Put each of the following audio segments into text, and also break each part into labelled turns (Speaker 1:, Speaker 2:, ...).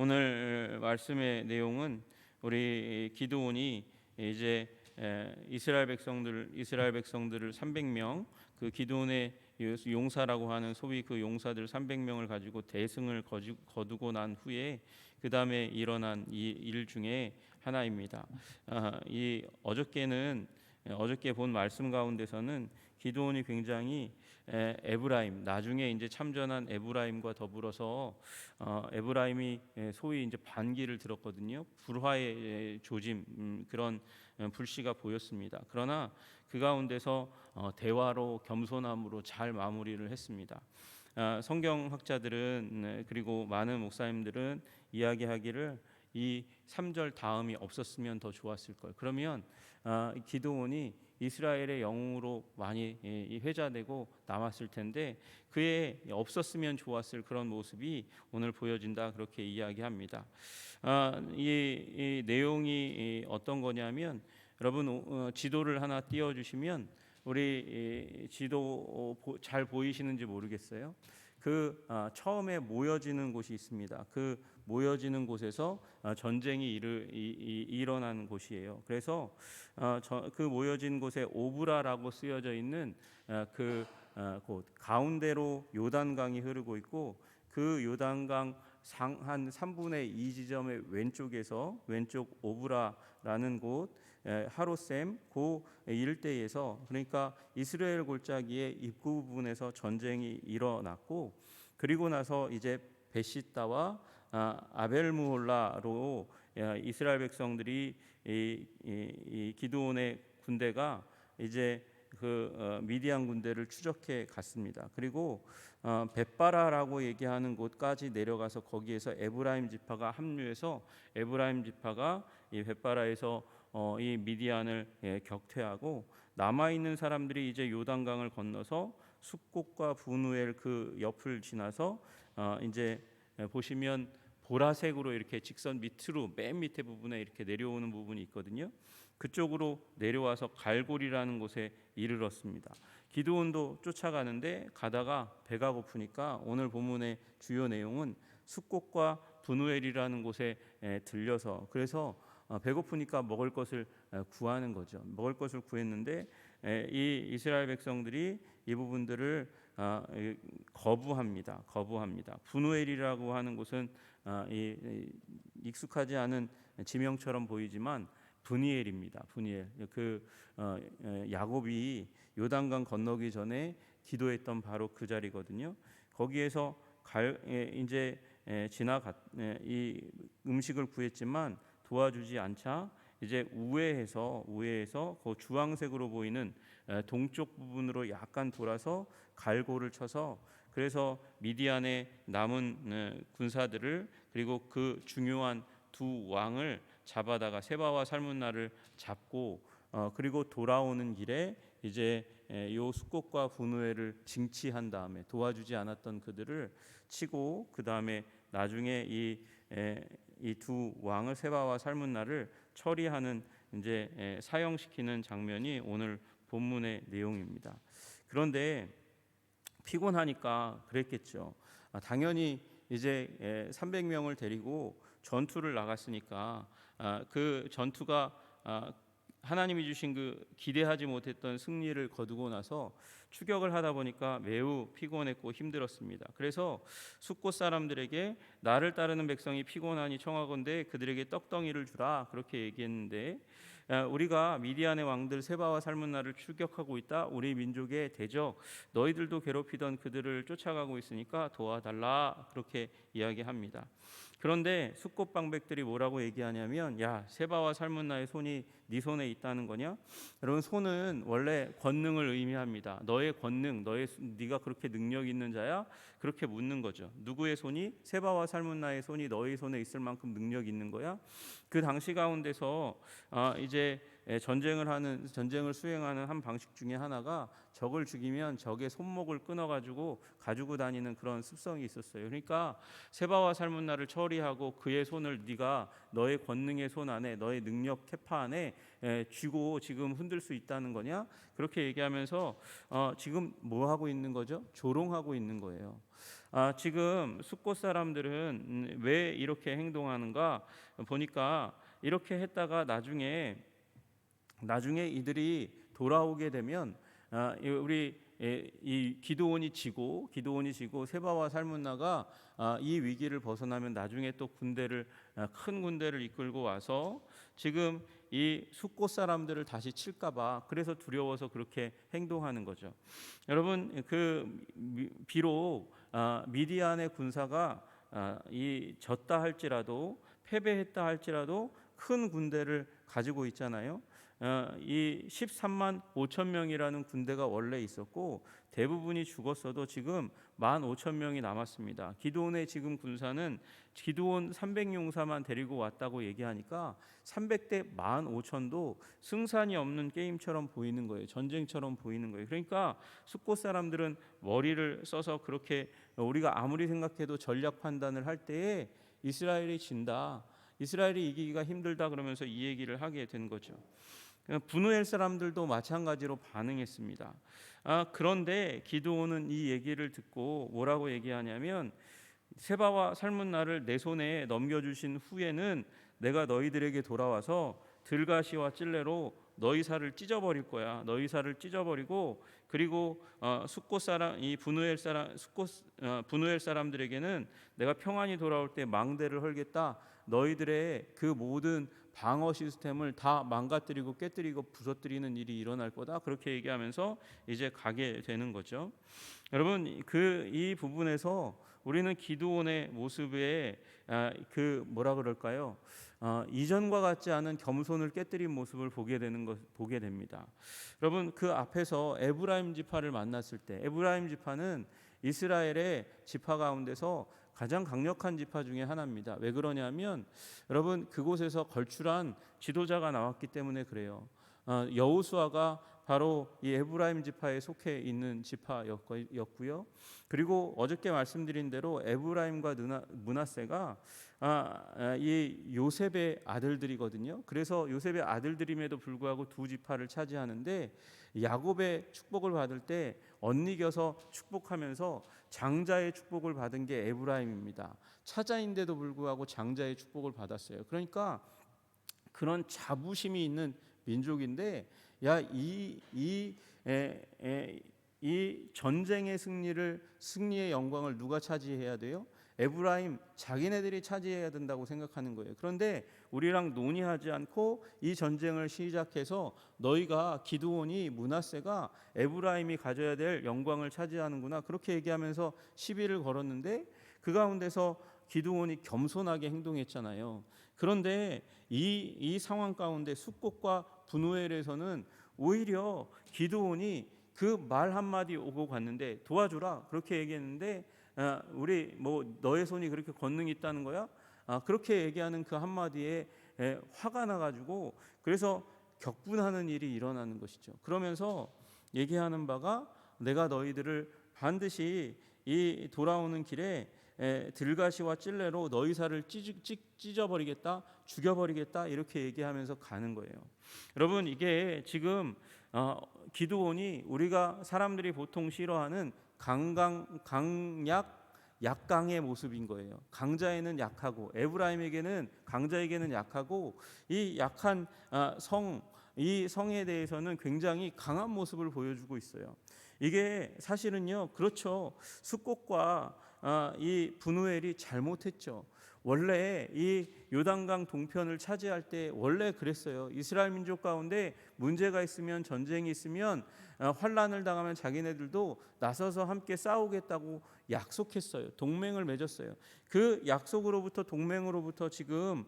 Speaker 1: 오늘 말씀의 내용은 우리 기드온이 이제 이스라엘 백성들을 300명, 그 기드온의 용사라고 하는 소위 그 용사들 300명을 가지고 대승을 거두고 난 후에 그 다음에 일어난 이 일 중에 하나입니다. 이 어저께 본 말씀 가운데서는 기드온이 굉장히 에브라임, 나중에 이제 참전한 에브라임과 더불어서 에브라임이 소위 이제 반기를 들었거든요. 불화의 조짐, 그런 불씨가 보였습니다. 그러나 그 가운데서 대화로, 겸손함으로 잘 마무리를 했습니다. 성경학자들은 그리고 많은 목사님들은 이야기하기를 이 3절 다음이 없었으면 더 좋았을 걸. 그러면 기드온이 이스라엘의 영웅으로 많이 회자되고 남았을 텐데 그에 없었으면 좋았을 그런 모습이 오늘 보여진다, 그렇게 이야기합니다. 이 내용이 어떤 거냐면, 여러분 지도를 하나 띄워주시면 우리 지도 잘 보이시는지 모르겠어요. 처음에 모여지는 곳이 있습니다. 그 모여지는 곳에서 전쟁이 일어나는 곳이에요. 그래서 그 모여진 곳에 오브라라고 쓰여져 있는 곳 가운데로 요단강이 흐르고 있고, 그 요단강 한 3분의 2 지점의 왼쪽 오브라라는 곳, 하로셈 그 일대에서, 그러니까 이스라엘 골짜기의 입구 부분에서 전쟁이 일어났고, 그리고 나서 이제 베시다와 아벨무홀라로 이스라엘 백성들이 이 기드온의 군대가 이제 미디안 군대를 추적해 갔습니다. 그리고 벳바라라고 얘기하는 곳까지 내려가서 거기에서 에브라임 지파가 합류해서 에브라임 지파가 이 벳바라에서 이 미디안을 격퇴하고, 남아 있는 사람들이 이제 요단강을 건너서 숫곳과 분우엘 그 옆을 지나서 이제 보시면 보라색으로 이렇게 직선 밑으로 맨 밑에 부분에 이렇게 내려오는 부분이 있거든요. 그쪽으로 내려와서 갈골이라는 곳에 이르렀습니다. 기드온도 쫓아가는데 가다가 배가 고프니까 오늘 본문의 주요 내용은 숫곳과 분우엘이라는 곳에 들려서, 그래서 배고프니까 먹을 것을 구하는 거죠. 먹을 것을 구했는데 이 이스라엘 백성들이 이 부분들을 거부합니다. 분우엘이라고 하는 곳은 익숙하지 않은 지명처럼 보이지만 브니엘입니다. 브니엘. 야곱이 요단강 건너기 전에 기도했던 바로 그 자리거든요. 거기에서 이제 이 음식을 구했지만 도와주지 않자 이제 우회해서 그 주황색으로 보이는 동쪽 부분으로 약간 돌아서 갈고를 쳐서, 그래서 미디안의 남은 군사들을, 그리고 그 중요한 두 왕을 잡아다가 세바와 살문나를 잡고, 그리고 돌아오는 길에 이제 요 숫곳과 분우엘을 징치한 다음에 도와주지 않았던 그들을 치고, 그 다음에 나중에 이 두 왕을, 세바와 살문나를 처리하는, 이제 사형시키는 장면이 오늘 본문의 내용입니다. 그런데 피곤하니까 그랬겠죠. 당연히 이제 300명을 데리고 전투를 나갔으니까 그 전투가 하나님이 주신 그 기대하지 못했던 승리를 거두고 나서 추격을 하다 보니까 매우 피곤했고 힘들었습니다. 그래서 숫곳 사람들에게 나를 따르는 백성이 피곤하니 청하건대 그들에게 떡덩이를 주라, 그렇게 얘기했는데, 우리가 미디안의 왕들 세바와 살문나를 추격하고 있다. 우리 민족의 대적 너희들도 괴롭히던 그들을 쫓아가고 있으니까 도와달라, 그렇게 이야기합니다. 그런데 숫곳 방백들이 뭐라고 얘기하냐면, 야, 세바와 살문나의 손이 네 손에 있다는 거냐? 여러분, 손은 원래 권능을 의미합니다. 너의 권능, 네가 그렇게 능력 있는 자야? 그렇게 묻는 거죠. 누구의 손이? 세바와 살문나의 손이 너의 손에 있을 만큼 능력 있는 거야? 그 당시 가운데서 이제 전쟁을 수행하는 한 방식 중에 하나가 적을 죽이면 적의 손목을 끊어가지고 가지고 다니는 그런 습성이 있었어요. 그러니까 세바와 살문나를 처리하고 그의 손을 네가 너의 권능의 손 안에, 너의 능력 캐파 안에 쥐고 지금 흔들 수 있다는 거냐? 그렇게 얘기하면서 지금 뭐 하고 있는 거죠? 조롱하고 있는 거예요. 지금 숫곳 사람들은 왜 이렇게 행동하는가 보니까 이렇게 했다가 나중에 이들이 돌아오게 되면 이 기드온이 지고 세바와 살문나가 이 위기를 벗어나면 나중에 또 큰 군대를 이끌고 와서 지금 이 숫곳 사람들을 다시 칠까봐 그래서 두려워서 그렇게 행동하는 거죠. 여러분 비록 미디안의 군사가 이 졌다 할지라도 패배했다 할지라도 큰 군대를 가지고 있잖아요. 이 13만 5천 명이라는 군대가 원래 있었고 대부분이 죽었어도 지금 15,000명이 남았습니다. 기드온의 지금 군사는 기드온 300용사만 데리고 왔다고 얘기하니까 300대 15,000도 승산이 없는 게임처럼 보이는 거예요. 전쟁처럼 보이는 거예요. 그러니까 숫곳 사람들은 머리를 써서 그렇게 우리가 아무리 생각해도 전략 판단을 할 때에 이스라엘이 진다, 이스라엘이 이기기가 힘들다 그러면서 이 얘기를 하게 된 거죠. 분우엘 사람들도 마찬가지로 반응했습니다. 그런데 기드온은 이 얘기를 듣고 뭐라고 얘기하냐면 세바와 살문나를 내 손에 넘겨주신 후에는 내가 너희들에게 돌아와서 들가시와 찔레로 너희 살을 찢어버릴 거야. 너희 살을 찢어버리고 그리고 숫곳 사람 이 분우엘 사람들에게는 내가 평안히 돌아올 때 망대를 헐겠다. 너희들의 그 모든 방어 시스템을 다 망가뜨리고 깨뜨리고 부서뜨리는 일이 일어날 거다. 그렇게 얘기하면서 이제 가게 되는 거죠. 여러분 이 부분에서 우리는 기드온의 모습에 뭐라 그럴까요? 이전과 같지 않은 겸손을 깨뜨린 모습을 보게 됩니다. 여러분 그 앞에서 에브라임 지파를 만났을 때 에브라임 지파는 이스라엘의 지파 가운데서 가장 강력한 지파 중에 하나입니다. 왜 그러냐면 여러분 그곳에서 걸출한 지도자가 나왔기 때문에 그래요. 여호수아가 바로 이 에브라임 지파에 속해 있는 지파였고요. 그리고 어저께 말씀드린 대로 에브라임과 므낫세가 이 요셉의 아들들이거든요. 그래서 요셉의 아들들임에도 불구하고 두 지파를 차지하는데 야곱의 축복을 받을 때 엇이겨서 축복하면서 장자의 축복을 받은 게 에브라임입니다. 차자인데도 불구하고 장자의 축복을 받았어요. 그러니까 그런 자부심이 있는 민족인데 이 전쟁의 승리의 영광을 누가 차지해야 돼요? 에브라임 자기네들이 차지해야 된다고 생각하는 거예요. 그런데 우리랑 논의하지 않고 이 전쟁을 시작해서 너희가 기드온이 므낫세가 에브라임이 가져야 될 영광을 차지하는구나 그렇게 얘기하면서 시비를 걸었는데 그 가운데서 기드온이 겸손하게 행동했잖아요. 그런데 이 상황 가운데 숫곳과 분우엘에서는 오히려 기드온이 그 말 한마디 오고 갔는데 도와주라 그렇게 얘기했는데 우리 너의 손이 그렇게 권능이 있다는 거야? 그렇게 얘기하는 그 한마디에 화가 나가지고 그래서 격분하는 일이 일어나는 것이죠. 그러면서 얘기하는 바가 내가 너희들을 반드시 이 돌아오는 길에 들가시와 찔레로 너희 살을 찢어버리겠다, 죽여버리겠다 이렇게 얘기하면서 가는 거예요. 여러분 이게 지금 기드온이 우리가 사람들이 보통 싫어하는 약강의 모습인 거예요. 강자에는 약하고 강자에게는 약하고 이 약한 이 성에 대해서는 굉장히 강한 모습을 보여주고 있어요. 이게 사실은요, 그렇죠. 숫곳과 이 분우엘이 잘못했죠. 원래 이 요단강 동편을 차지할 때 원래 그랬어요. 이스라엘 민족 가운데 문제가 있으면 전쟁이 있으면 환란을 당하면 자기네들도 나서서 함께 싸우겠다고 약속했어요. 동맹을 맺었어요. 그 약속으로부터 동맹으로부터 지금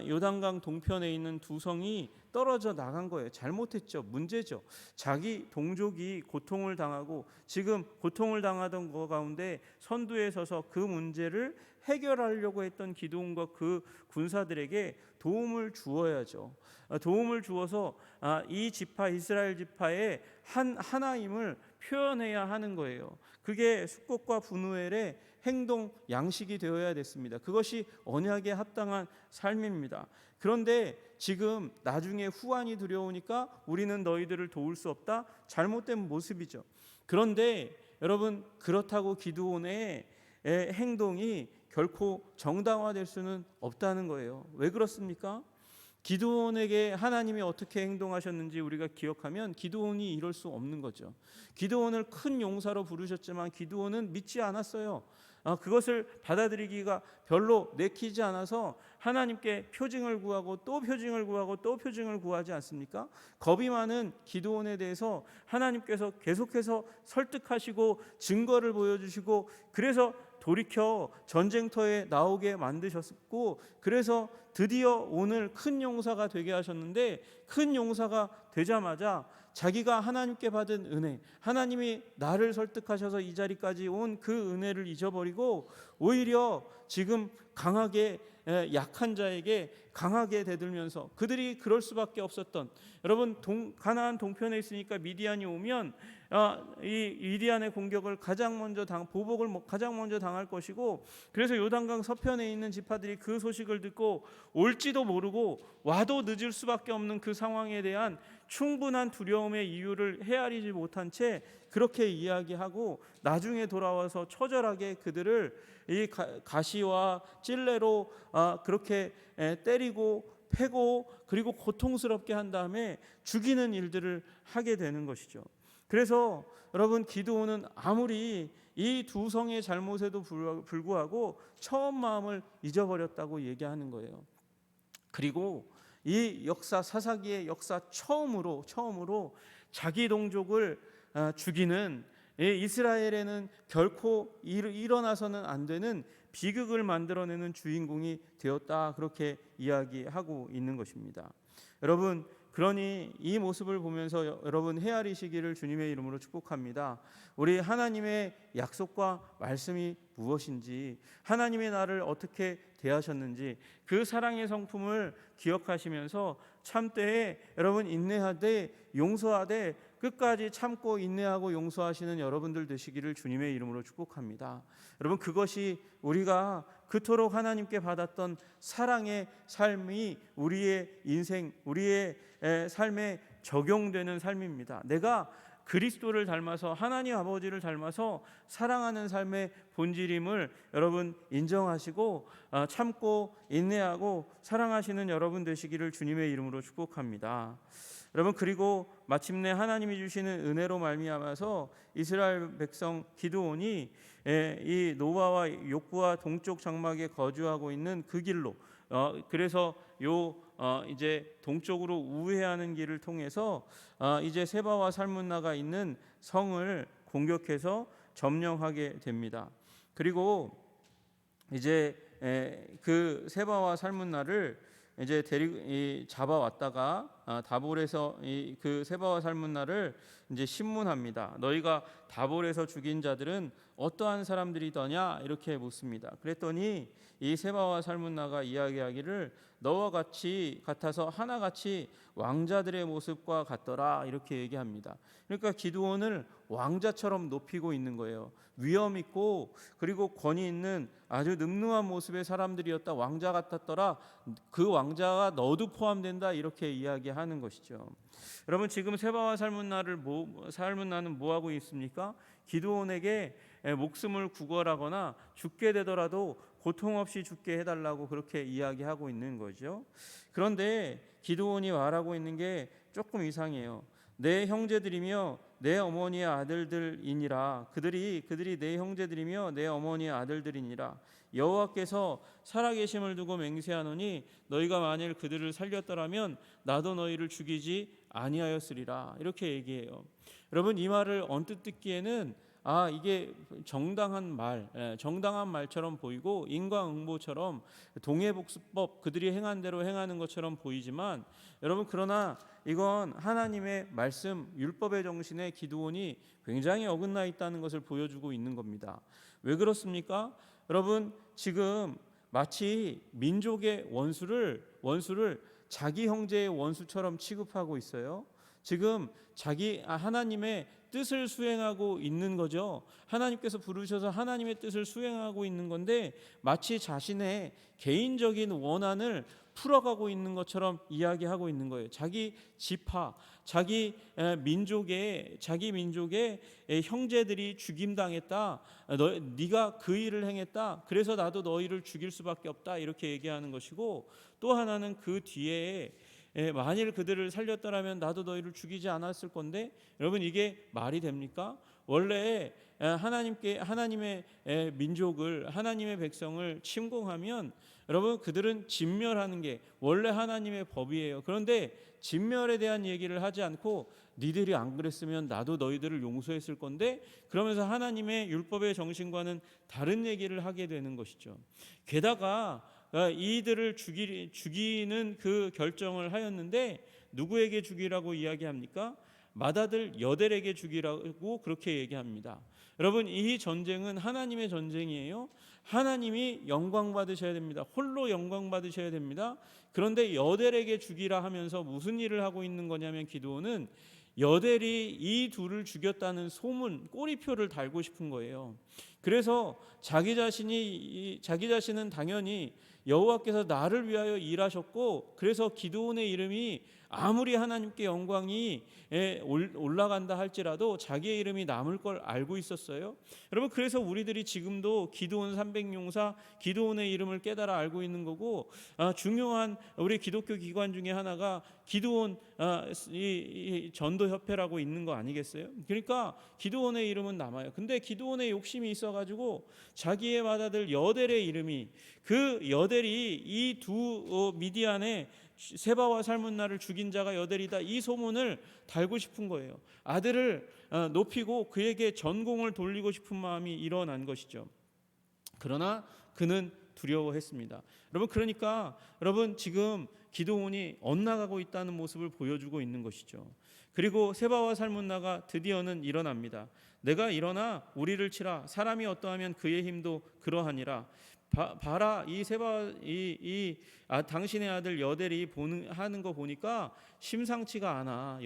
Speaker 1: 요단강 동편에 있는 두 성이 떨어져 나간 거예요. 잘못했죠. 문제죠. 자기 동족이 고통을 당하고 지금 고통을 당하던 거 가운데 선두에 서서 그 문제를 해결하려고 했던 기드온과 그 군사들에게 도움을 주어야죠. 도움을 주어서 이 지파 이스라엘 지파의 하나임을 표현해야 하는 거예요. 그게 숫곳과 분우엘의 행동 양식이 되어야 됐습니다. 그것이 언약에 합당한 삶입니다. 그런데 지금 나중에 후환이 두려우니까 우리는 너희들을 도울 수 없다. 잘못된 모습이죠. 그런데 여러분 그렇다고 기드온의 행동이 결코 정당화될 수는 없다는 거예요. 왜 그렇습니까? 기드온에게 하나님이 어떻게 행동하셨는지 우리가 기억하면 기드온이 이럴 수 없는 거죠. 기드온을 큰 용사로 부르셨지만 기드온은 믿지 않았어요. 그것을 받아들이기가 별로 내키지 않아서 하나님께 표징을 구하고 또 표징을 구하고 또 표징을 구하지 않습니까? 겁이 많은 기드온에 대해서 하나님께서 계속해서 설득하시고 증거를 보여주시고 그래서 돌이켜 전쟁터에 나오게 만드셨고 그래서 드디어 오늘 큰 용사가 되게 하셨는데 큰 용사가 되자마자 자기가 하나님께 받은 은혜, 하나님이 나를 설득하셔서 이 자리까지 온 그 은혜를 잊어버리고 오히려 지금 강하게 약한 자에게 강하게 대들면서 그들이 그럴 수밖에 없었던 여러분 가나안 동편에 있으니까 미디안이 오면 이 미디안의 공격을 보복을 가장 먼저 당할 것이고 그래서 요단강 서편에 있는 지파들이 그 소식을 듣고 올지도 모르고 와도 늦을 수밖에 없는 그 상황에 대한 충분한 두려움의 이유를 헤아리지 못한 채 그렇게 이야기하고 나중에 돌아와서 처절하게 그들을 이 가시와 찔레로 그렇게 때리고 패고 그리고 고통스럽게 한 다음에 죽이는 일들을 하게 되는 것이죠. 그래서 여러분 기드온은 아무리 이 두 성의 잘못에도 불구하고 처음 마음을 잊어버렸다고 얘기하는 거예요. 그리고 이 역사 사사기의 역사 처음으로 자기 동족을 죽이는 이스라엘에는 결코 일어나서는 안 되는 비극을 만들어내는 주인공이 되었다 그렇게 이야기하고 있는 것입니다. 여러분 그러니 이 모습을 보면서 여러분 헤아리시기를 주님의 이름으로 축복합니다. 우리 하나님의 약속과 말씀이 무엇인지 하나님의 나를 어떻게 대하셨는지 그 사랑의 성품을 기억하시면서 참되에 여러분 인내하되 용서하되 끝까지 참고 인내하고 용서하시는 여러분들 되시기를 주님의 이름으로 축복합니다. 여러분 그것이 우리가 그토록 하나님께 받았던 사랑의 삶이 우리의 인생 우리의 삶에 적용되는 삶입니다. 내가 그리스도를 닮아서 하나님 아버지를 닮아서 사랑하는 삶의 본질임을 여러분 인정하시고 참고 인내하고 사랑하시는 여러분 되시기를 주님의 이름으로 축복합니다. 여러분 그리고 마침내 하나님이 주시는 은혜로 말미암아서 이스라엘 백성 기드온이 이 노바와 욕부와 동쪽 장막에 거주하고 있는 그 길로 그래서 이제 동쪽으로 우회하는 길을 통해서 이제 세바와 살문나가 있는 성을 공격해서 점령하게 됩니다. 그리고 이제 그 세바와 살문나를 이제 잡아왔다가 다볼에서 그 세바와 살문나를 이제 신문합니다. 너희가 다볼에서 죽인 자들은 어떠한 사람들이더냐 이렇게 묻습니다. 그랬더니 이 세바와 살문나가 이야기하기를 너와 같아서 하나같이 왕자들의 모습과 같더라 이렇게 얘기합니다. 그러니까 기드온을 왕자처럼 높이고 있는 거예요. 위엄 있고 그리고 권위 있는 아주 늠름한 모습의 사람들이었다. 왕자 같았더라. 그 왕자가 너도 포함된다 이렇게 이야기하는 것이죠. 여러분 지금 세바와 살문나는 뭐 하고 있습니까? 기드온에게 목숨을 구걸하거나 죽게 되더라도 고통 없이 죽게 해달라고 그렇게 이야기하고 있는 거죠. 그런데 기드온이 말하고 있는 게 조금 이상해요. 내 형제들이며 내 어머니의 아들들이니라. 그들이 내 형제들이며 내 어머니의 아들들이니라. 여호와께서 살아계심을 두고 맹세하노니 너희가 만일 그들을 살렸더라면 나도 너희를 죽이지 아니하였으리라. 이렇게 얘기해요. 여러분 이 말을 언뜻 듣기에는 이게 정당한 말처럼 보이고 인과응보처럼 동해복수법 그들이 행한 대로 행하는 것처럼 보이지만 여러분 그러나 이건 하나님의 말씀 율법의 정신에 기드온이 굉장히 어긋나 있다는 것을 보여주고 있는 겁니다. 왜 그렇습니까? 여러분 지금 마치 민족의 원수를 자기 형제의 원수처럼 취급하고 있어요. 지금 하나님의 뜻을 수행하고 있는 거죠. 하나님께서 부르셔서 하나님의 뜻을 수행하고 있는 건데 마치 자신의 개인적인 원한을 풀어가고 있는 것처럼 이야기하고 있는 거예요. 자기 지파, 자기 민족의 형제들이 죽임당했다. 네가 그 일을 행했다. 그래서 나도 너희를 죽일 수밖에 없다. 이렇게 얘기하는 것이고, 또 하나는 그 뒤에 만일 그들을 살렸더라면 나도 너희를 죽이지 않았을 건데, 여러분 이게 말이 됩니까? 원래 하나님의 민족을, 하나님의 백성을 침공하면 여러분 그들은 진멸하는 게 원래 하나님의 법이에요. 그런데 진멸에 대한 얘기를 하지 않고 니들이 안 그랬으면 나도 너희들을 용서했을 건데, 그러면서 하나님의 율법의 정신과는 다른 얘기를 하게 되는 것이죠. 게다가 이들을 죽이는 그 결정을 하였는데 누구에게 죽이라고 이야기합니까? 맏아들 여델에게 죽이라고 그렇게 얘기합니다. 여러분 이 전쟁은 하나님의 전쟁이에요. 하나님이 영광 받으셔야 됩니다. 홀로 영광 받으셔야 됩니다. 그런데 여델에게 죽이라 하면서 무슨 일을 하고 있는 거냐면, 기드온은 여델이 이 둘을 죽였다는 소문, 꼬리표를 달고 싶은 거예요. 그래서 자기 자신은 당연히 여호와께서 나를 위하여 일하셨고, 그래서 기드온의 이름이 아무리 하나님께 영광이 올라간다 할지라도 자기의 이름이 남을 걸 알고 있었어요. 여러분 그래서 우리들이 지금도 기드온 300용사, 기드온의 이름을 깨달아 알고 있는 거고, 중요한 우리 기독교 기관 중에 하나가 기드온 이 전도협회라고 있는 거 아니겠어요? 그러니까 기드온의 이름은 남아요. 근데 기드온의 욕심이 있어가지고 자기의 맏아들 여델의 이름이, 그 여델이 이 두 미디안의 세바와 살문나를 죽인 자가 여델이다, 이 소문을 달고 싶은 거예요. 아들을 높이고 그에게 전공을 돌리고 싶은 마음이 일어난 것이죠. 그러나 그는 두려워했습니다. 여러분 그러니까 여러분 지금 기드온이 엇나가고 있다는 모습을 보여주고 있는 것이죠. 그리고 세바와 살문나가 드디어는 일어납니다. 내가 일어나 우리를 치라. 사람이 어떠하면 그의 힘도 그러하니라. 봐라, 이 당신의 아들 여델이 하는 거 보니까 심상치가 않아.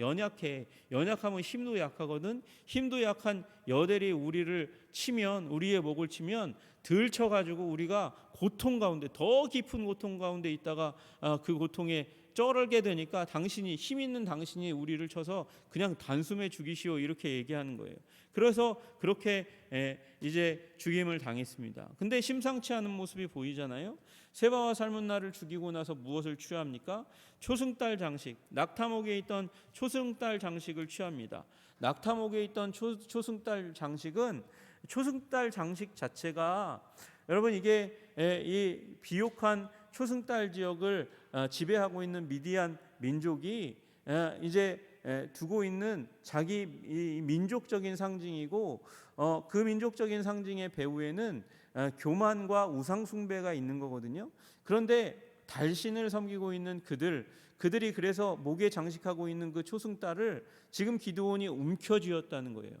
Speaker 1: 연약하면 힘도 약하거든. 힘도 약한 여델이 우리의 목을 치면 들쳐가지고 우리가 고통 가운데, 더 깊은 고통 가운데 있다가 그 고통에 쩔게 되니까 힘 있는 당신이 우리를 쳐서 그냥 단숨에 죽이시오, 이렇게 얘기하는 거예요. 그래서 그렇게 이제 죽임을 당했습니다. 근데 심상치 않은 모습이 보이잖아요. 세바와 살문나를 죽이고 나서 무엇을 취합니까? 초승달 장식, 낙타목에 있던 초승달 장식을 취합니다. 낙타목에 있던 초승달 장식은, 초승달 장식 자체가 여러분 이게 이 비옥한 초승달 지역을 지배하고 있는 미디안 민족이 이제 두고 있는 자기 민족적인 상징이고, 그 민족적인 상징의 배후에는 교만과 우상 숭배가 있는 거거든요. 그런데 달신을 섬기고 있는 그들이 그래서 목에 장식하고 있는 그 초승달을 지금 기드온이 움켜쥐었다는 거예요.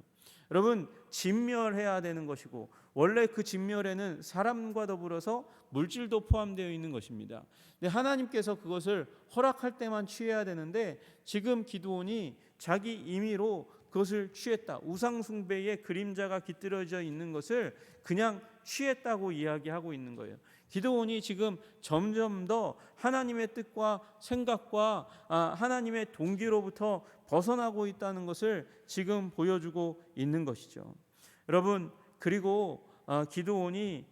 Speaker 1: 여러분 진멸해야 되는 것이고, 원래 그 진멸에는 사람과 더불어서 물질도 포함되어 있는 것입니다. 근데 하나님께서 그것을 허락할 때만 취해야 되는데, 지금 기드온이 자기 임의로 그것을 취했다, 우상 숭배의 그림자가 깃들어져 있는 것을 그냥 취했다고 이야기하고 있는 거예요. 기드온이 지금 점점 더 하나님의 뜻과 생각과 하나님의 동기로부터 벗어나고 있다는 것을 지금 보여주고 있는 것이죠. 여러분 그리고 기드온이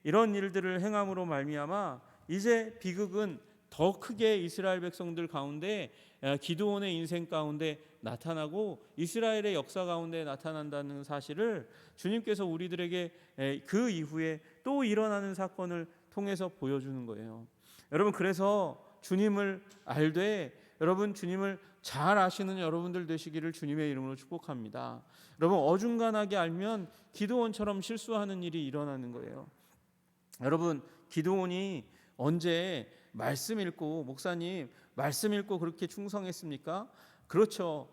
Speaker 1: 이런 일들을 행함으로 말미암아 이제 비극은 더 크게 이스라엘 백성들 가운데, 기드온의 인생 가운데 나타나고 이스라엘의 역사 가운데 나타난다는 사실을 주님께서 우리들에게 그 이후에 또 일어나는 사건을 통해서 보여주는 거예요. 여러분 그래서 주님을 알되 여러분 주님을 잘 아시는 여러분들 되시기를 주님의 이름으로 축복합니다. 여러분 어중간하게 알면 기드온처럼 실수하는 일이 일어나는 거예요. 여러분 기드온이 언제 말씀 읽고, 목사님 말씀 읽고 그렇게 충성했습니까? 그렇죠.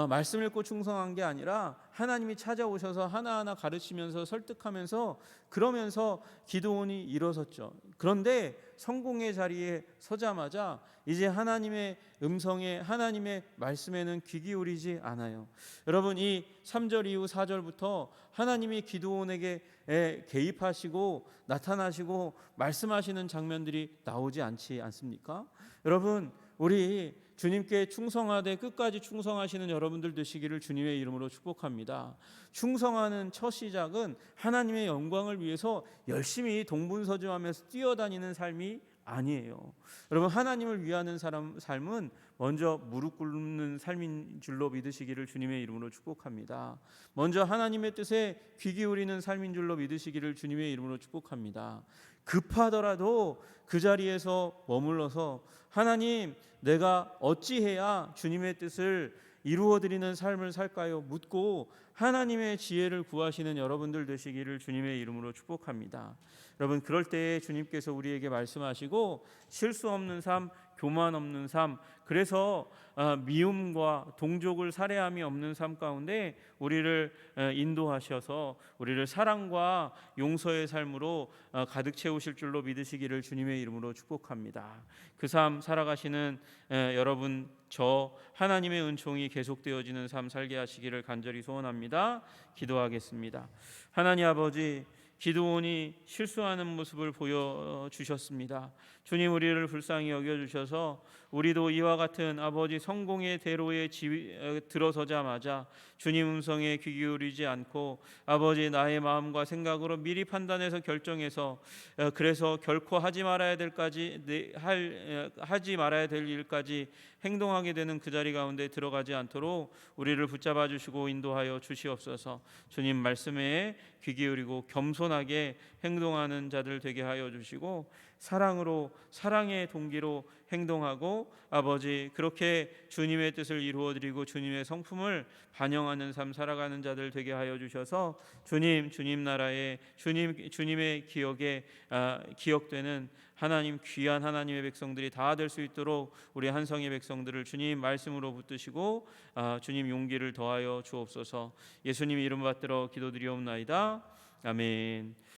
Speaker 1: 말씀 읽고 충성한 게 아니라 하나님이 찾아오셔서 하나하나 가르치면서 설득하면서 그러면서 기드온이 일어섰죠. 그런데 성공의 자리에 서자마자 이제 하나님의 음성에, 하나님의 말씀에는 귀 기울이지 않아요. 여러분, 이 3절 이후 4절부터 하나님이 기드온에게 개입하시고 나타나시고 말씀하시는 장면들이 나오지 않지 않습니까? 여러분, 우리 주님께 충성하되 끝까지 충성하시는 여러분들 되시기를 주님의 이름으로 축복합니다. 충성하는 첫 시작은 하나님의 영광을 위해서 열심히 동분서주하면서 뛰어다니는 삶이 아니에요. 여러분, 하나님을 위하는 삶은 먼저 무릎 꿇는 삶인 줄로 믿으시기를 주님의 이름으로 축복합니다. 먼저 하나님의 뜻에 귀 기울이는 삶인 줄로 믿으시기를 주님의 이름으로 축복합니다. 급하더라도 그 자리에서 머물러서 하나님, 내가 어찌해야 주님의 뜻을 이루어드리는 삶을 살까요? 묻고 하나님의 지혜를 구하시는 여러분들 되시기를 주님의 이름으로 축복합니다. 여러분, 그럴 때에 주님께서 우리에게 말씀하시고 실수 없는 삶, 교만 없는 삶, 그래서 미움과 동족을 살해함이 없는 삶 가운데 우리를 인도하셔서 우리를 사랑과 용서의 삶으로 가득 채우실 줄로 믿으시기를 주님의 이름으로 축복합니다. 그 삶 살아가시는 여러분, 저 하나님의 은총이 계속되어지는 삶 살게 하시기를 간절히 소원합니다. 기도하겠습니다. 하나님 아버지, 기드온이 실수하는 모습을 보여주셨습니다. 주님, 우리를 불쌍히 여겨주셔서 우리도 이와 같은 아버지 성공의 대로에 들어서자마자 주님 음성에 귀 기울이지 않고 아버지 나의 마음과 생각으로 미리 판단해서 결정해서 그래서 결코 하지 말아야 될 일까지 행동하게 되는 그 자리 가운데 들어가지 않도록 우리를 붙잡아 주시고 인도하여 주시옵소서. 주님 말씀에 귀 기울이고 겸손하게 행동하는 자들 되게 하여 주시고 사랑으로, 사랑의 동기로 행동하고 아버지 그렇게 주님의 뜻을 이루어드리고 주님의 성품을 반영하는 삶 살아가는 자들 되게 하여 주셔서 주님 나라의 주님의 기억에 기억되는 하나님, 귀한 하나님의 백성들이 다 될 수 있도록 우리 한성의 백성들을 주님 말씀으로 붙드시고 주님 용기를 더하여 주옵소서. 예수님 이름 받들어 기도드리옵나이다. 아멘.